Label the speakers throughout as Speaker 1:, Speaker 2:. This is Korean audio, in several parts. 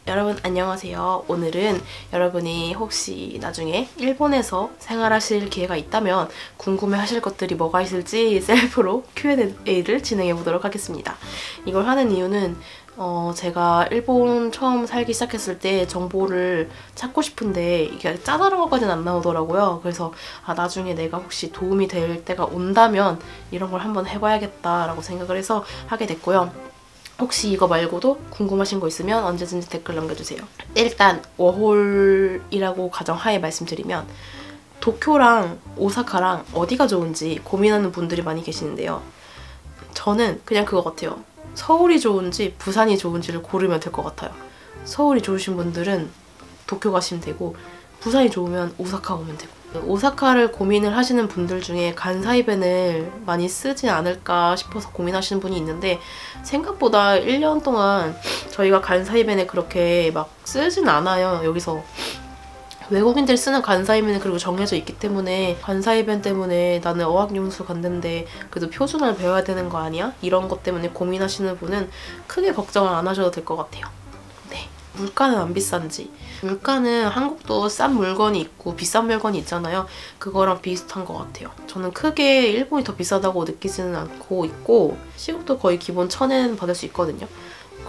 Speaker 1: 여러분 안녕하세요. 오늘은 여러분이 혹시 나중에 일본에서 생활하실 기회가 있다면 궁금해하실 것들이 뭐가 있을지 셀프로 Q&A를 진행해 보도록 하겠습니다. 이걸 하는 이유는 제가 일본 처음 살기 시작했을 때 정보를 찾고 싶은데 이게 짜잘한 것까지는 안 나오더라고요. 그래서 나중에 내가 혹시 도움이 될 때가 온다면 이런 걸 한번 해봐야겠다라고 생각을 해서 하게 됐고요. 혹시 이거 말고도 궁금하신 거 있으면 언제든지 댓글 남겨주세요. 일단 워홀이라고 가정하에 말씀드리면 도쿄랑 오사카랑 어디가 좋은지 고민하는 분들이 많이 계시는데요. 저는 그냥 그거 같아요. 서울이 좋은지 부산이 좋은지를 고르면 될 것 같아요. 서울이 좋으신 분들은 도쿄 가시면 되고 부산이 좋으면 오사카 오면 되고, 오사카를 고민을 하시는 분들 중에 간사이벤을 많이 쓰지 않을까 싶어서 고민하시는 분이 있는데 생각보다 1년 동안 저희가 간사이벤에 그렇게 막 쓰진 않아요. 여기서 외국인들 쓰는 간사이벤은 그리고 정해져 있기 때문에 간사이벤 때문에 나는 어학연수 갔는데 그래도 표준어를 배워야 되는 거 아니야? 이런 것 때문에 고민하시는 분은 크게 걱정을 안 하셔도 될 것 같아요. 네, 물가는 안 비싼지. 물가는 한국도 싼 물건이 있고 비싼 물건이 있잖아요. 그거랑 비슷한 것 같아요. 저는 크게 일본이 더 비싸다고 느끼지는 않고 있고 시급도 거의 기본 1,000엔 받을 수 있거든요.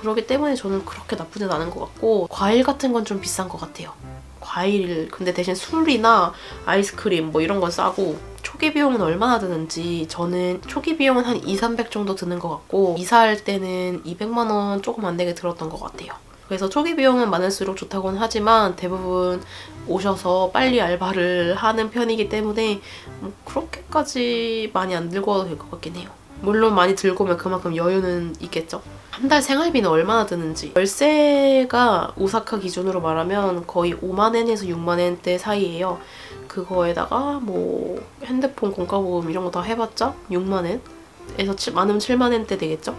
Speaker 1: 그렇기 때문에 저는 그렇게 나쁘진 않은 것 같고 과일 같은 건 좀 비싼 것 같아요. 과일, 근데 대신 술이나 아이스크림 뭐 이런 건 싸고 초기 비용은 얼마나 드는지 저는 초기 비용은 한 200~300 정도 드는 것 같고 이사할 때는 200만 원 조금 안 되게 들었던 것 같아요. 그래서 초기 비용은 많을수록 좋다고는 하지만 대부분 오셔서 빨리 알바를 하는 편이기 때문에 뭐 그렇게까지 많이 안 들고 와도 될 것 같긴 해요. 물론 많이 들고 오면 그만큼 여유는 있겠죠. 한 달 생활비는 얼마나 드는지. 월세가 오사카 기준으로 말하면 거의 5만엔에서 6만엔대 사이예요. 그거에다가 뭐 핸드폰 공과보험 이런 거 다 해봤자 6만엔에서 많으면 7만엔대 되겠죠?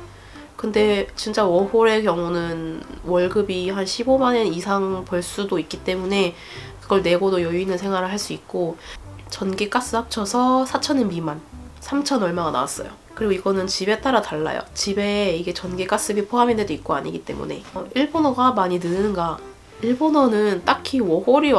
Speaker 1: 근데 진짜 워홀의 경우는 월급이 한 15만엔 이상 벌 수도 있기 때문에 그걸 내고도 여유 있는 생활을 할 수 있고 전기, 가스 합쳐서 4,000엔 미만, 3,000 얼마가 나왔어요. 그리고 이거는 집에 따라 달라요. 집에 이게 전기, 가스비 포함인 데도 있고 아니기 때문에 일본어가 많이 느는가? 일본어는 딱히 워홀을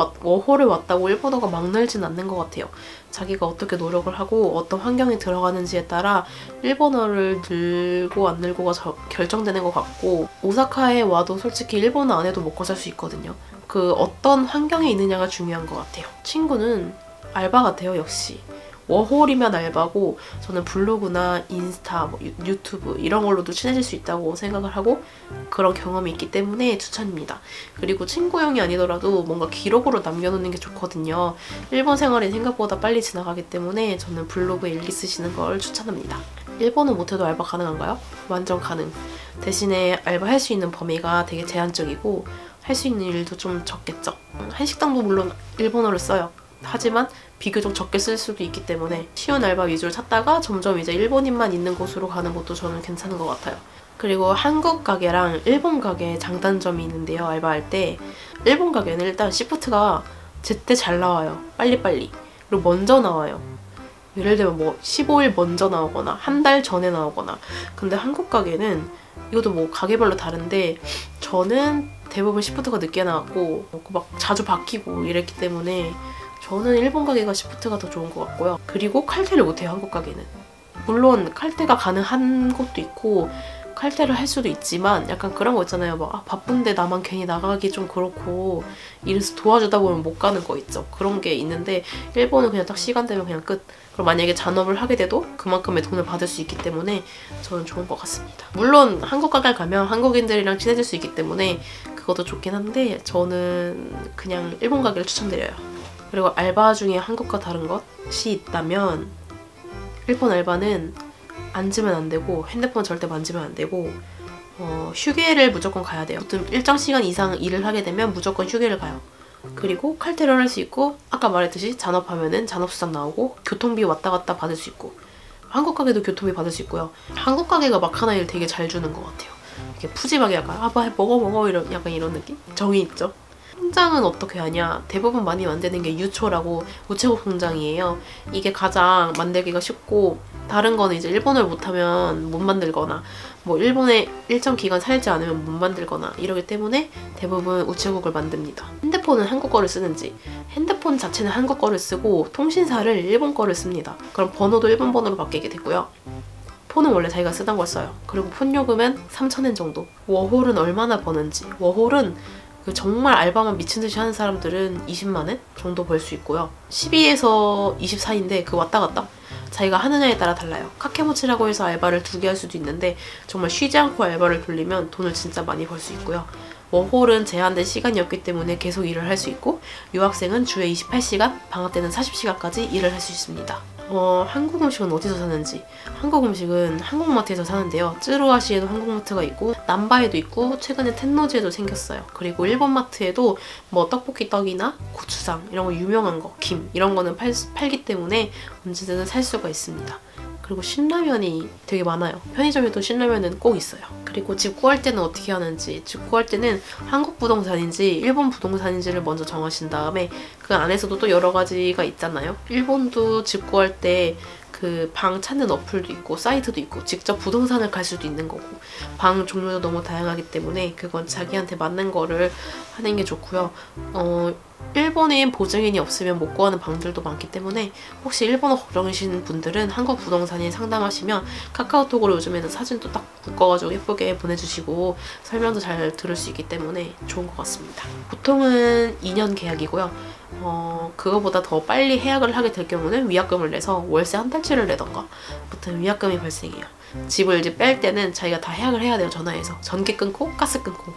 Speaker 1: 왔다고 일본어가 막 늘진 않는 것 같아요. 자기가 어떻게 노력을 하고 어떤 환경에 들어가는지에 따라 일본어를 늘고 안 늘고가 결정되는 것 같고 오사카에 와도 솔직히 일본어 안 해도 먹고 살 수 있거든요. 그 어떤 환경에 있느냐가 중요한 것 같아요. 친구는 알바 같아요, 역시. 워홀이면 알바고 저는 블로그나 인스타, 뭐 유튜브 이런 걸로도 친해질 수 있다고 생각을 하고 그런 경험이 있기 때문에 추천입니다. 그리고 친구용이 아니더라도 뭔가 기록으로 남겨놓는 게 좋거든요. 일본 생활이 생각보다 빨리 지나가기 때문에 저는 블로그에 일기 쓰시는 걸 추천합니다. 일본은 못해도 알바 가능한가요? 완전 가능. 대신에 알바할 수 있는 범위가 되게 제한적이고 할 수 있는 일도 좀 적겠죠. 한식당도 물론 일본어를 써요. 하지만 비교적 적게 쓸 수도 있기 때문에 쉬운 알바 위주로 찾다가 점점 이제 일본인만 있는 곳으로 가는 것도 저는 괜찮은 것 같아요. 그리고 한국 가게랑 일본 가게의 장단점이 있는데요. 알바할 때 일본 가게는 일단 시프트가 제때 잘 나와요. 빨리빨리. 그리고 먼저 나와요. 예를 들면 뭐 15일 먼저 나오거나 한 달 전에 나오거나. 근데 한국 가게는 이것도 뭐 가게별로 다른데 저는 대부분 시프트가 늦게 나왔고 막 자주 바뀌고 이랬기 때문에 저는 일본 가게가 시프트가 더 좋은 것 같고요. 그리고 칼퇴를 못해요, 한국 가게는. 물론 칼퇴가 가능한 곳도 있고 칼퇴를 할 수도 있지만 약간 그런 거 있잖아요. 막 바쁜데 나만 괜히 나가기 좀 그렇고 이래서 도와주다 보면 못 가는 거 있죠. 그런 게 있는데 일본은 그냥 딱 시간 되면 그냥 끝. 그리고 만약에 잔업을 하게 돼도 그만큼의 돈을 받을 수 있기 때문에 저는 좋은 것 같습니다. 물론 한국 가게를 가면 한국인들이랑 친해질 수 있기 때문에 그것도 좋긴 한데 저는 그냥 일본 가게를 추천드려요. 그리고 알바 중에 한국과 다른 것이 있다면 일본 알바는 앉으면 안 되고 핸드폰 절대 만지면 안 되고 휴게를 무조건 가야 돼요. 일정 시간 이상 일을 하게 되면 무조건 휴게를 가요. 그리고 칼퇴를 할 수 있고 아까 말했듯이 잔업하면은 잔업수당 나오고 교통비 왔다 갔다 받을 수 있고 한국 가게도 교통비 받을 수 있고요. 한국 가게가 마카나 일 되게 잘 주는 것 같아요. 이렇게 푸짐하게 약간 뭐 먹어 이런 약간 이런 느낌? 정이 있죠? 통장은 어떻게 하냐? 대부분 많이 만드는 게 유초라고 우체국 통장이에요. 이게 가장 만들기가 쉽고 다른 거는 이제 일본어를 못하면 못 만들거나 뭐 일본에 일정 기간 살지 않으면 못 만들거나 이러기 때문에 대부분 우체국을 만듭니다. 핸드폰은 한국 거를 쓰는지 핸드폰 자체는 한국 거를 쓰고 통신사를 일본 거를 씁니다. 그럼 번호도 일본 번호로 바뀌게 되고요. 폰은 원래 자기가 쓰던 걸 써요. 그리고 폰 요금은 3,000엔 정도. 워홀은 얼마나 버는지. 워홀은 정말 알바만 미친 듯이 하는 사람들은 20만 엔 정도 벌 수 있고요. 12에서 24인데 그 왔다 갔다 자기가 하느냐에 따라 달라요. 카케모치라고 해서 알바를 2개 할 수도 있는데 정말 쉬지 않고 알바를 돌리면 돈을 진짜 많이 벌 수 있고요. 워홀은 제한된 시간이 없기 때문에 계속 일을 할 수 있고 유학생은 주에 28시간, 방학 때는 40시간까지 일을 할 수 있습니다. 한국 음식은 어디서 사는지. 한국 음식은 한국마트에서 사는데요. 쯔루아시에도 한국마트가 있고 남바에도 있고 최근에 텐노지에도 생겼어요. 그리고 일본 마트에도 뭐 떡볶이 떡이나 고추장 이런 거 유명한 거, 김 이런 거는 팔기 때문에 언제든 살 수가 있습니다. 그리고 신라면이 되게 많아요. 편의점에도 신라면은 꼭 있어요. 그리고 집 구할 때는 어떻게 하는지. 집 구할 때는 한국 부동산인지 일본 부동산인지를 먼저 정하신 다음에 그 안에서도 또 여러 가지가 있잖아요. 일본도 집 구할 때 그 방 찾는 어플도 있고 사이트도 있고 직접 부동산을 갈 수도 있는 거고 방 종류도 너무 다양하기 때문에 그건 자기한테 맞는 거를 하는 게 좋고요. 일본인 보증인이 없으면 못 구하는 방들도 많기 때문에 혹시 일본어 걱정이신 분들은 한국 부동산인 상담하시면 카카오톡으로 요즘에는 사진도 딱 묶어가지고 예쁘게 보내주시고 설명도 잘 들을 수 있기 때문에 좋은 것 같습니다. 보통은 2년 계약이고요. 그거보다 더 빨리 해약을 하게 될 경우는 위약금을 내서 월세 한 달치를 내던가 아무튼 위약금이 발생해요. 집을 이제 뺄 때는 자기가 다 해약을 해야 돼요. 전화해서 전기 끊고 가스 끊고.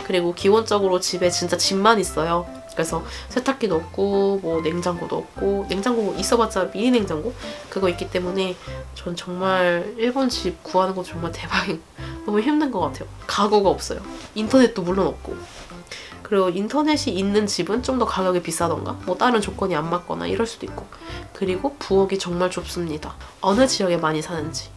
Speaker 1: 그리고 기본적으로 집에 진짜 집만 있어요. 그래서 세탁기도 없고 뭐 냉장고도 없고 냉장고 있어봤자 미니 냉장고 그거 있기 때문에 전 정말 일본 집 구하는 거 정말 대박이에요. 너무 힘든 것 같아요. 가구가 없어요. 인터넷도 물론 없고. 그리고 인터넷이 있는 집은 좀 더 가격이 비싸던가 뭐 다른 조건이 안 맞거나 이럴 수도 있고. 그리고 부엌이 정말 좁습니다. 어느 지역에 많이 사는지.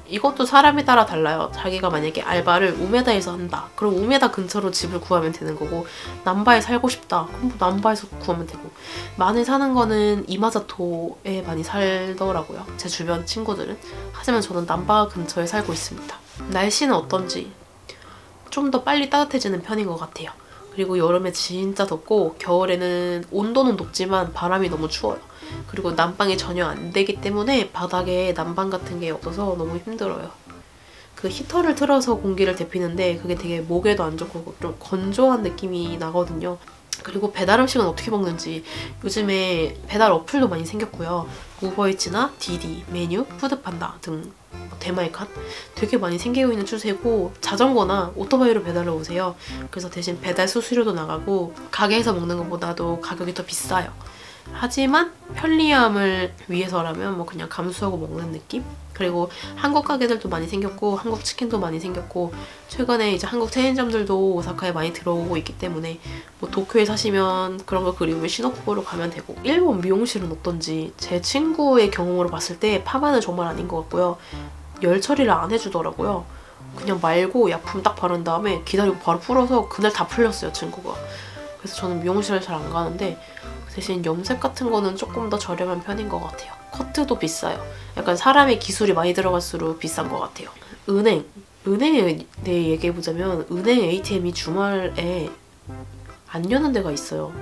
Speaker 1: 이것도 사람에 따라 달라요. 자기가 만약에 알바를 우메다에서 한다. 그럼 우메다 근처로 집을 구하면 되는 거고 남바에 살고 싶다. 그럼 뭐 남바에서 구하면 되고 많이 사는 거는 이마자토에 많이 살더라고요. 제 주변 친구들은. 하지만 저는 남바 근처에 살고 있습니다. 날씨는 어떤지 좀 더 빨리 따뜻해지는 편인 것 같아요. 그리고 여름에 진짜 덥고 겨울에는 온도는 높지만 바람이 너무 추워요. 그리고 난방이 전혀 안 되기 때문에 바닥에 난방 같은 게 없어서 너무 힘들어요. 그 히터를 틀어서 공기를 데피는데 그게 되게 목에도 안 좋고 좀 건조한 느낌이 나거든요. 그리고 배달 음식은 어떻게 먹는지. 요즘에 배달 어플도 많이 생겼고요. 우버이츠나 디디, 메뉴, 푸드판다 등 대마이칸 되게 많이 생기고 있는 추세고 자전거나 오토바이로 배달을 오세요. 그래서 대신 배달 수수료도 나가고 가게에서 먹는 것보다도 가격이 더 비싸요. 하지만 편리함을 위해서라면 뭐 그냥 감수하고 먹는 느낌? 그리고 한국 가게들도 많이 생겼고 한국 치킨도 많이 생겼고 최근에 이제 한국 체인점들도 오사카에 많이 들어오고 있기 때문에 뭐 도쿄에 사시면 그런 거 그리우면 시노쿠보로 가면 되고. 일본 미용실은 어떤지 제 친구의 경험으로 봤을 때 파마는 정말 아닌 것 같고요. 열 처리를 안 해주더라고요. 그냥 말고 약품 딱 바른 다음에 기다리고 바로 풀어서 그날 다 풀렸어요, 친구가. 그래서 저는 미용실을 잘 안 가는데 대신 염색 같은 거는 조금 더 저렴한 편인 것 같아요. 커트도 비싸요. 약간 사람의 기술이 많이 들어갈수록 비싼 것 같아요. 은행에 대해 얘기해보자면 은행 ATM이 주말에 안 여는 데가 있어요.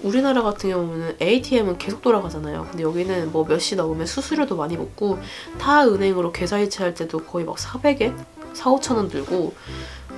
Speaker 1: 우리나라 같은 경우는 ATM은 계속 돌아가잖아요. 근데 여기는 뭐 몇 시 넘으면 수수료도 많이 붙고 타 은행으로 계좌이체할 때도 거의 막 400엔? 4,5천원 들고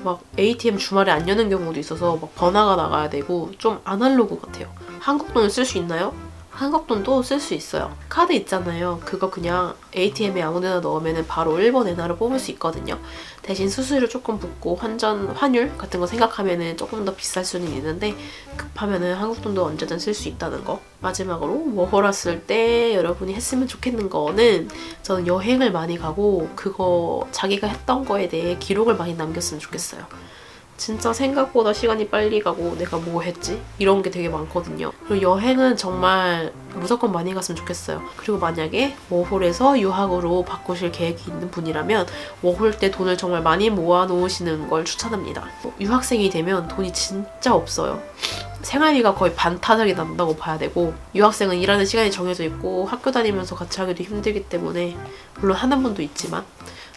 Speaker 1: 막 ATM 주말에 안 여는 경우도 있어서 막 번화가 나가야 되고 좀 아날로그 같아요. 한국 돈을 쓸 수 있나요? 한국 돈도 쓸 수 있어요. 카드 있잖아요. 그거 그냥 ATM에 아무데나 넣으면 바로 일본 엔화를 뽑을 수 있거든요. 대신 수수료 조금 붙고 환율 같은 거 생각하면 조금 더 비쌀 수는 있는데 급하면 한국 돈도 언제든 쓸 수 있다는 거. 마지막으로 워홀 왔을 때 여러분이 했으면 좋겠는 거는 저는 여행을 많이 가고 그거 자기가 했던 거에 대해 기록을 많이 남겼으면 좋겠어요. 진짜 생각보다 시간이 빨리 가고 내가 뭐 했지? 이런 게 되게 많거든요. 그리고 여행은 정말 무조건 많이 갔으면 좋겠어요. 그리고 만약에 워홀에서 유학으로 바꾸실 계획이 있는 분이라면 워홀 때 돈을 정말 많이 모아 놓으시는 걸 추천합니다. 유학생이 되면 돈이 진짜 없어요. 생활비가 거의 반타작이 난다고 봐야 되고, 유학생은 일하는 시간이 정해져 있고 학교 다니면서 같이 하기도 힘들기 때문에, 물론 하는 분도 있지만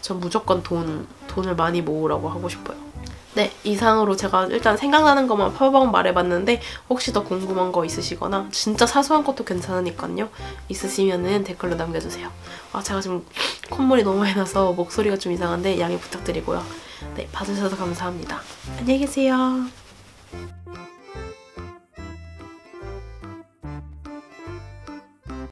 Speaker 1: 전 무조건 돈을 많이 모으라고 하고 싶어요. 네, 이상으로 제가 일단 생각나는 것만 파바방 말해봤는데 혹시 더 궁금한 거 있으시거나 진짜 사소한 것도 괜찮으니까요. 있으시면은 댓글로 남겨주세요. 제가 지금 콧물이 너무 많이 나서 목소리가 좀 이상한데 양해 부탁드리고요. 네, 봐주셔서 감사합니다. 안녕히 계세요.